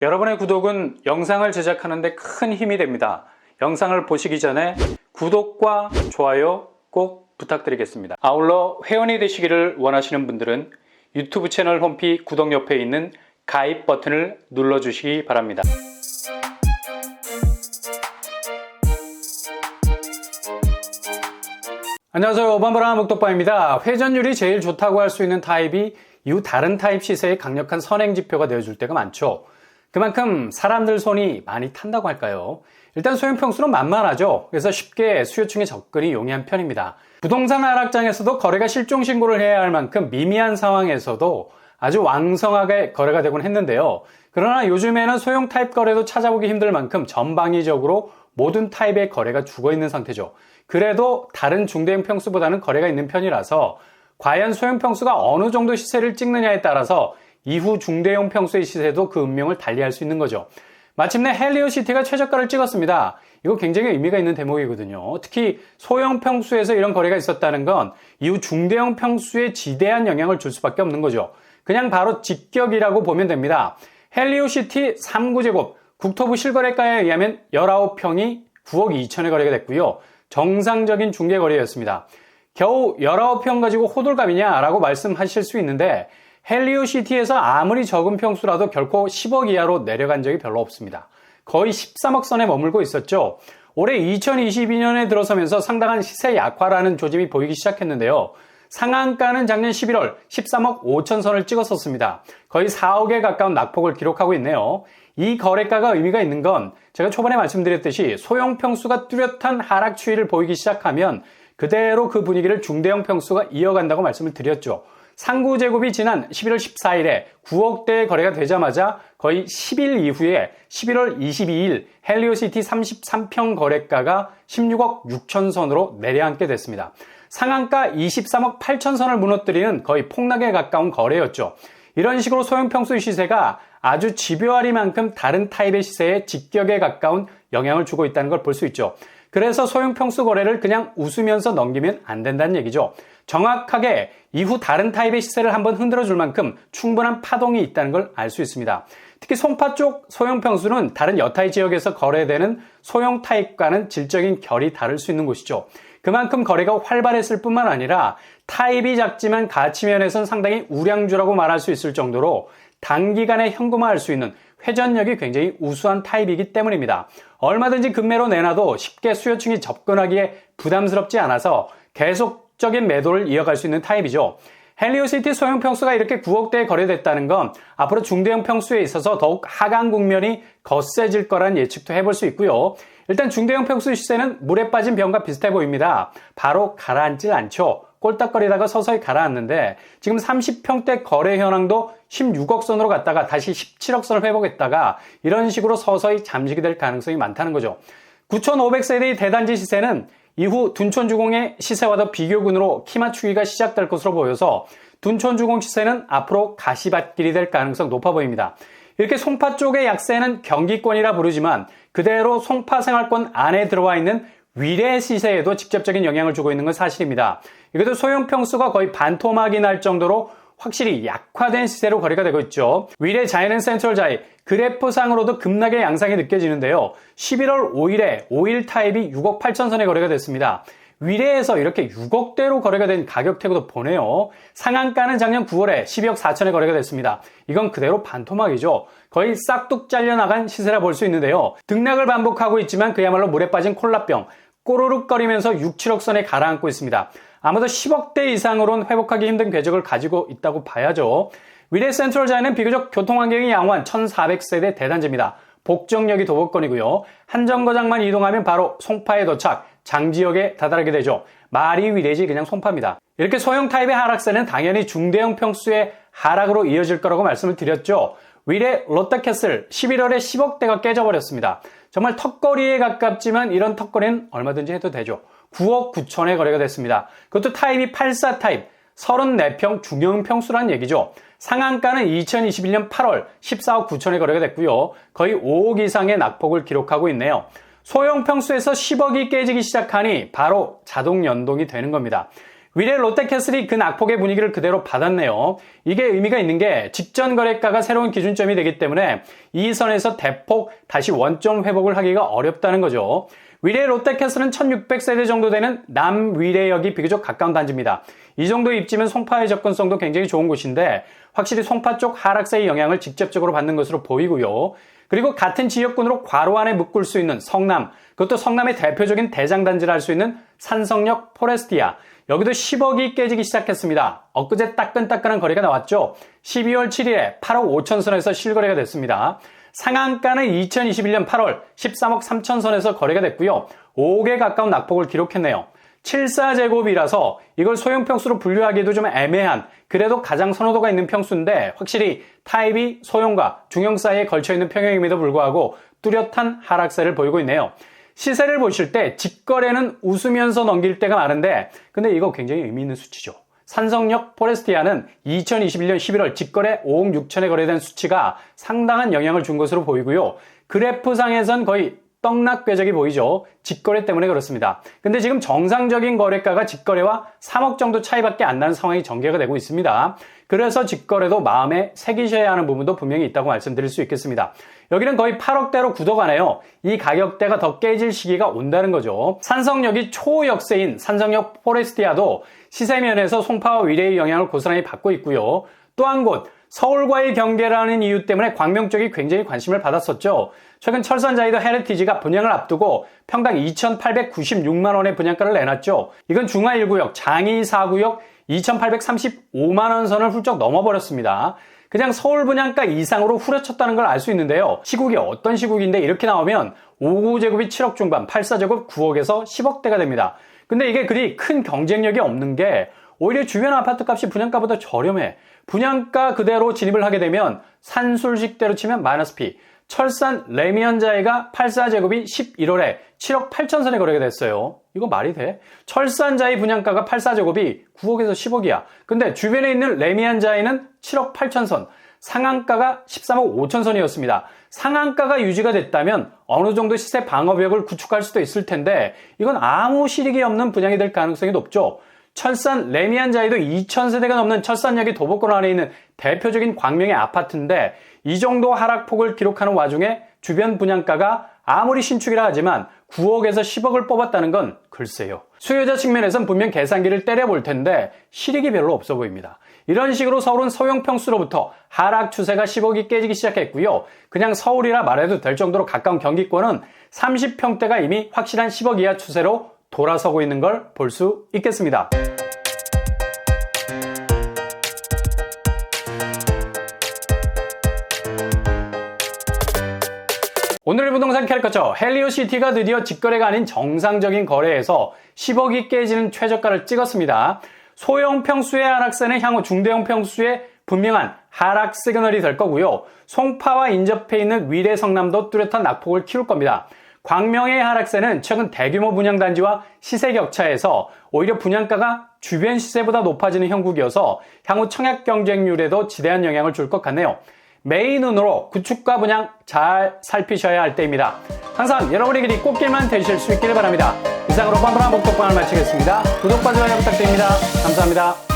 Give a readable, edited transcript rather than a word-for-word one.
여러분의 구독은 영상을 제작하는 데 큰 힘이 됩니다. 영상을 보시기 전에 구독과 좋아요 꼭 부탁드리겠습니다. 아울러 회원이 되시기를 원하시는 분들은 유튜브 채널 홈피 구독 옆에 있는 가입 버튼을 눌러주시기 바랍니다. 안녕하세요. 오반바라 목독바입니다. 회전율이 제일 좋다고 할 수 있는 타입이 이후 다른 타입 시세의 강력한 선행지표가 되어줄 때가 많죠. 그만큼 사람들 손이 많이 탄다고 할까요? 일단 소형평수는 만만하죠. 그래서 쉽게 수요층의 접근이 용이한 편입니다. 부동산 하락장에서도 거래가 실종신고를 해야 할 만큼 미미한 상황에서도 아주 왕성하게 거래가 되곤 했는데요. 그러나 요즘에는 소형 타입 거래도 찾아보기 힘들 만큼 전방위적으로 모든 타입의 거래가 죽어있는 상태죠. 그래도 다른 중대형 평수보다는 거래가 있는 편이라서 과연 소형 평수가 어느 정도 시세를 찍느냐에 따라서 이후 중대형 평수의 시세도 그 운명을 달리할 수 있는 거죠. 마침내 헬리오시티가 최저가를 찍었습니다. 이거 굉장히 의미가 있는 대목이거든요. 특히 소형 평수에서 이런 거래가 있었다는 건 이후 중대형 평수에 지대한 영향을 줄 수밖에 없는 거죠. 그냥 바로 직격이라고 보면 됩니다. 헬리오시티 3구제곱 국토부 실거래가에 의하면 19평이 9억 2천에 거래가 됐고요. 정상적인 중개거래였습니다. 겨우 19평 가지고 호들갑이냐 라고 말씀하실 수 있는데 헬리오시티에서 아무리 적은 평수라도 결코 10억 이하로 내려간 적이 별로 없습니다. 거의 13억 선에 머물고 있었죠. 올해 2022년에 들어서면서 상당한 시세 약화라는 조짐이 보이기 시작했는데요. 상한가는 작년 11월 13억 5천 선을 찍었었습니다. 거의 4억에 가까운 낙폭을 기록하고 있네요. 이 거래가가 의미가 있는 건 제가 초반에 말씀드렸듯이 소형 평수가 뚜렷한 하락 추이를 보이기 시작하면 그대로 그 분위기를 중대형 평수가 이어간다고 말씀을 드렸죠. 상구제곱이 지난 11월 14일에 9억대의 거래가 되자마자 거의 10일 이후에 11월 22일 헬리오시티 33평 거래가가 16억 6천 선으로 내려앉게 됐습니다. 상한가 23억 8천 선을 무너뜨리는 거의 폭락에 가까운 거래였죠. 이런 식으로 소형 평수 시세가 아주 집요하리만큼 다른 타입의 시세에 직격에 가까운 영향을 주고 있다는 걸 볼 수 있죠. 그래서 소형 평수 거래를 그냥 웃으면서 넘기면 안 된다는 얘기죠. 정확하게 이후 다른 타입의 시세를 한번 흔들어 줄 만큼 충분한 파동이 있다는 걸 알 수 있습니다. 특히 송파 쪽 소형 평수는 다른 여타의 지역에서 거래되는 소형 타입과는 질적인 결이 다를 수 있는 곳이죠. 그만큼 거래가 활발했을 뿐만 아니라 타입이 작지만 가치면에선 상당히 우량주라고 말할 수 있을 정도로 단기간에 현금화할 수 있는 회전력이 굉장히 우수한 타입이기 때문입니다. 얼마든지 급매로 내놔도 쉽게 수요층이 접근하기에 부담스럽지 않아서 계속적인 매도를 이어갈 수 있는 타입이죠. 헬리오시티 소형 평수가 이렇게 9억대에 거래됐다는 건 앞으로 중대형 평수에 있어서 더욱 하강 국면이 거세질 거란 예측도 해볼 수 있고요. 일단 중대형 평수 시세는 물에 빠진 병과 비슷해 보입니다. 바로 가라앉질 않죠. 꼴딱거리다가 서서히 가라앉는데 지금 30평대 거래 현황도 16억 선으로 갔다가 다시 17억 선을 회복했다가 이런 식으로 서서히 잠식이 될 가능성이 많다는 거죠. 9,500세대의 대단지 시세는 이후 둔촌주공의 시세와도 비교군으로 키 맞추기가 시작될 것으로 보여서 둔촌주공 시세는 앞으로 가시밭길이 될 가능성 높아 보입니다. 이렇게 송파 쪽의 약세는 경기권이라 부르지만 그대로 송파 생활권 안에 들어와 있는 위례 시세에도 직접적인 영향을 주고 있는 건 사실입니다. 이것도 소형 평수가 거의 반토막이 날 정도로 확실히 약화된 시세로 거래가 되고 있죠. 위례 자이는 센트럴자이 그래프상으로도 급락의 양상이 느껴지는데요. 11월 5일에 5일 타입이 6억 8천 선에 거래가 됐습니다. 위례에서 이렇게 6억대로 거래가 된 가격대도 보네요. 상한가는 작년 9월에 12억 4천에 거래가 됐습니다. 이건 그대로 반토막이죠. 거의 싹둑 잘려나간 시세라 볼 수 있는데요. 등락을 반복하고 있지만 그야말로 물에 빠진 콜라병, 꼬르륵거리면서 6, 7억 선에 가라앉고 있습니다. 아마도 10억대 이상으로는 회복하기 힘든 궤적을 가지고 있다고 봐야죠. 위례 센트럴자이는 비교적 교통환경이 양호한 1400세대 대단지입니다. 복정역이 도보권이고요. 한 정거장만 이동하면 바로 송파에 도착, 장지역에 다다르게 되죠. 말이 위례지 그냥 송파입니다. 이렇게 소형 타입의 하락세는 당연히 중대형 평수의 하락으로 이어질 거라고 말씀을 드렸죠. 위례 롯데캐슬 11월에 10억대가 깨져버렸습니다. 정말 턱걸이에 가깝지만 이런 턱걸이는 얼마든지 해도 되죠. 9억 9천에 거래가 됐습니다. 그것도 타입이 84 타입, 34평 중형 평수란 얘기죠. 상한가는 2021년 8월 14억 9천에 거래가 됐고요. 거의 5억 이상의 낙폭을 기록하고 있네요. 소형 평수에서 10억이 깨지기 시작하니 바로 자동 연동이 되는 겁니다. 위례 롯데캐슬이 그 낙폭의 분위기를 그대로 받았네요. 이게 의미가 있는 게 직전 거래가가 새로운 기준점이 되기 때문에 이 선에서 대폭 다시 원점 회복을 하기가 어렵다는 거죠. 위례 롯데캐슬은 1600세대 정도 되는 남위례역이 비교적 가까운 단지입니다. 이 정도 입지면 송파의 접근성도 굉장히 좋은 곳인데 확실히 송파 쪽 하락세의 영향을 직접적으로 받는 것으로 보이고요. 그리고 같은 지역군으로 괄호 안에 묶을 수 있는 성남, 그것도 성남의 대표적인 대장단지를 할 수 있는 산성역 포레스티아, 여기도 10억이 깨지기 시작했습니다. 엊그제 따끈따끈한 거래가 나왔죠. 12월 7일에 8억 5천 선에서 실거래가 됐습니다. 상한가는 2021년 8월 13억 3천 선에서 거래가 됐고요. 5억에 가까운 낙폭을 기록했네요. 74제곱이라서 이걸 소형 평수로 분류하기도 좀 애매한, 그래도 가장 선호도가 있는 평수인데 확실히 타입이 소형과 중형 사이에 걸쳐있는 평형임에도 불구하고 뚜렷한 하락세를 보이고 있네요. 시세를 보실 때 직거래는 웃으면서 넘길 때가 많은데 근데 이거 굉장히 의미 있는 수치죠. 산성역 포레스티아는 2021년 11월 직거래 5억 6천에 거래된 수치가 상당한 영향을 준 것으로 보이고요. 그래프상에선 거의 떡락 궤적이 보이죠. 직거래 때문에 그렇습니다. 근데 지금 정상적인 거래가가 직거래와 3억 정도 차이밖에 안 나는 상황이 전개가 되고 있습니다. 그래서 직거래도 마음에 새기셔야 하는 부분도 분명히 있다고 말씀드릴 수 있겠습니다. 여기는 거의 8억대로 굳어가네요. 이 가격대가 더 깨질 시기가 온다는 거죠. 산성역이 초역세인 산성역 포레스티아도 시세면에서 송파와 위례의 영향을 고스란히 받고 있고요. 또 한 곳, 서울과의 경계라는 이유 때문에 광명 쪽이 굉장히 관심을 받았었죠. 최근 철산자이더 헤리티지가 분양을 앞두고 평당 2,896만 원의 분양가를 내놨죠. 이건 중하 1구역, 장이 4구역 2,835만 원 선을 훌쩍 넘어버렸습니다. 그냥 서울 분양가 이상으로 후려쳤다는 걸 알 수 있는데요. 시국이 어떤 시국인데 이렇게 나오면 5구제곱이 7억 중반, 8사제곱 9억에서 10억대가 됩니다. 근데 이게 그리 큰 경쟁력이 없는 게 오히려 주변 아파트값이 분양가보다 저렴해. 분양가 그대로 진입을 하게 되면 산술식대로 치면 마이너스 P. 철산 레미언자이가 84제곱이 11월에 7억 8천 선에 거래가 됐어요. 이거 말이 돼? 철산자이 분양가가 84제곱이 9억에서 10억이야. 근데 주변에 있는 레미안자이는 7억 8천 선, 상한가가 13억 5천 선이었습니다. 상한가가 유지가 됐다면 어느 정도 시세 방어벽을 구축할 수도 있을 텐데 이건 아무 실익이 없는 분양이 될 가능성이 높죠. 철산 레미안자이도 2,000세대가 넘는 철산역이 도보권 안에 있는 대표적인 광명의 아파트인데 이 정도 하락폭을 기록하는 와중에 주변 분양가가 아무리 신축이라 하지만 9억에서 10억을 뽑았다는 건 글쎄요. 수요자 측면에선 분명 계산기를 때려볼 텐데 실익이 별로 없어 보입니다. 이런 식으로 서울은 소형 평수로부터 하락 추세가 10억이 깨지기 시작했고요. 그냥 서울이라 말해도 될 정도로 가까운 경기권은 30평대가 이미 확실한 10억 이하 추세로 돌아서고 있는 걸 볼 수 있겠습니다. 오늘의 부동산 캐릭터처 헬리오시티가 드디어 직거래가 아닌 정상적인 거래에서 10억이 깨지는 최저가를 찍었습니다. 소형 평수의 하락세는 향후 중대형 평수의 분명한 하락 시그널이 될 거고요. 송파와 인접해 있는 위례 성남도 뚜렷한 낙폭을 키울 겁니다. 광명의 하락세는 최근 대규모 분양단지와 시세 격차에서 오히려 분양가가 주변 시세보다 높아지는 형국이어서 향후 청약 경쟁률에도 지대한 영향을 줄 것 같네요. 매의 눈으로 구축과 분양 잘 살피셔야 할 때입니다. 항상 여러분의 길이 꽃길만 되실 수 있기를 바랍니다. 이상으로 뻔뻔한 목독방을 마치겠습니다. 구독과 좋아요 부탁드립니다. 감사합니다.